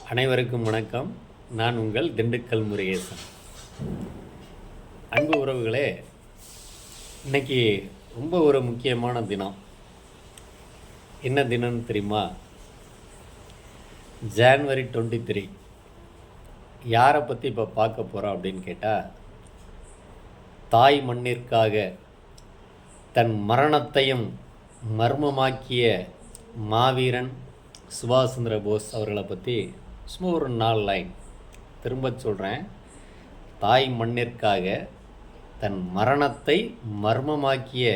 அனைவருக்கும் வணக்கம். நான் உங்கள் திண்டுக்கல் முருகேசன். அன்பு உறவுகளே, இன்னைக்கு ரொம்ப ஒரு முக்கியமான தினம். என்ன தினம்னு தெரியுமா? ஜான்வரி 23. யாரை பற்றி இப்போ பார்க்க போகிறோம் அப்படின்னு கேட்டால், தாய் மண்ணிற்காக தன் மரணத்தையும் மர்மமாக்கிய மாவீரன் சுபாஷ் சந்திர போஸ் அவர்களை பற்றி சும்மா ஒரு 4 லைன் திரும்ப சொல்கிறேன். தாய் மண்ணிற்காக தன் மரணத்தை மர்மமாக்கிய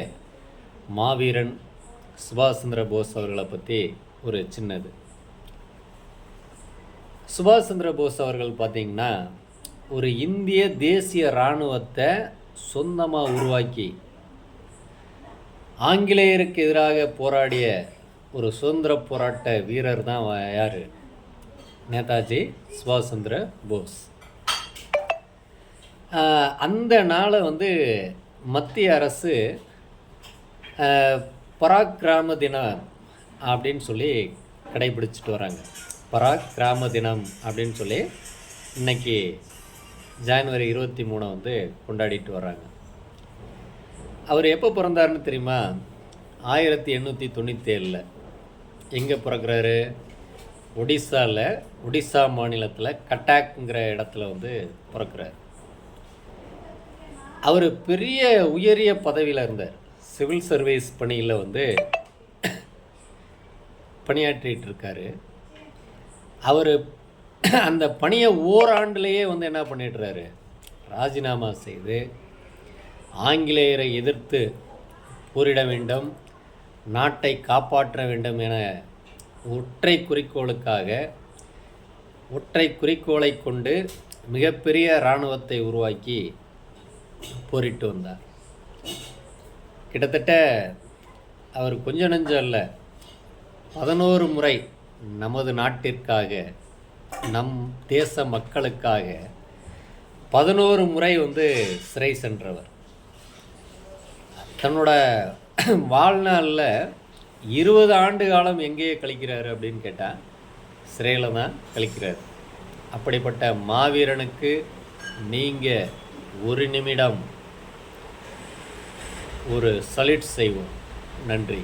மாவீரன் சுபாஷ் சந்திர போஸ் அவர்களை பற்றி ஒரு சின்னது. சுபாஷ் சந்திர போஸ் அவர்கள் பார்த்திங்கன்னா ஒரு இந்திய தேசிய இராணுவத்தை சொந்தமாக உருவாக்கி ஆங்கிலேயருக்கு எதிராக போராடிய ஒரு சுதந்திர போராட்ட வீரர் தான் யார்? நேதாஜி சுபாஷ் சந்திர போஸ். அந்த நாளை மத்திய அரசு பராக்கிராம தினம் அப்படின்னு சொல்லி கடைபிடிச்சிட்டு வராங்க. பராக்கிராம தினம் அப்படின்னு சொல்லி இன்றைக்கி ஜான்வரி 23 கொண்டாடிட்டு வராங்க. அவர் எப்போ பிறந்தாருன்னு தெரியுமா? 1897. எங்கே பிறக்கிறாரு? ஒடிசாவில், ஒடிசா மாநிலத்தில் கட்டாக்ங்கிற இடத்துல பிறக்கிறார். அவர் பெரிய உயரிய பதவியில் இருந்தார். சிவில் சர்வீஸ் பணியில் பணியாற்றிட்டு இருக்காரு. அவர் அந்த பணியை ஓராண்டுலேயே என்ன பண்ணிடுறாரு? ராஜினாமா செய்து ஆங்கிலேயரை எதிர்த்து போரிட வேண்டும், நாட்டை காப்பாற்ற வேண்டும் என ஒற்றை குறிக்கோளை கொண்டு மிகப்பெரிய இராணுவத்தை உருவாக்கி போரிட்டு வந்தார். கிட்டத்தட்ட அவர் கொஞ்சம் நெஞ்சம் இல்லை, 11 முறை நமது நாட்டிற்காக, நம் தேச மக்களுக்காக 11 முறை சிறை சென்றவர். தன்னோட வாழ்நாளில் 20 ஆண்டு காலம் எங்கேயே கழிக்கிறாரு அப்படின்னு கேட்டால் சிறையில் தான் கழிக்கிறார். அப்படிப்பட்ட மாவீரனுக்கு நீங்கள் ஒரு நிமிடம் ஒரு சல்யூட் செய்வோம். நன்றி.